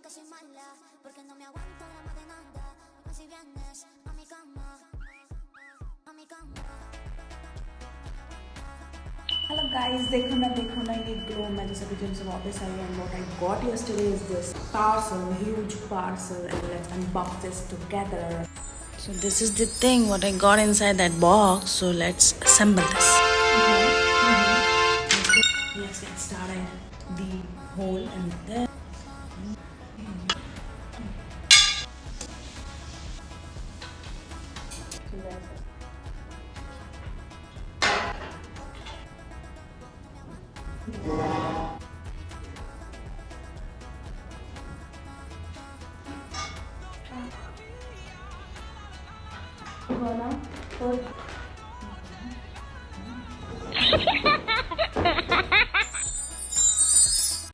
que soy mala, porque no me aguanto drama de nada. Dime si vienes a mi cama, a mi cama. Hello guys, देखो ना ये glow मैं जैसे कि gym से वापस आई and what I got yesterday is this parcel, huge parcel, and let's unbox this together. So this is the thing what I got inside that box. So let's assemble this. Let's get started. The hole and then so that's it. Gonna put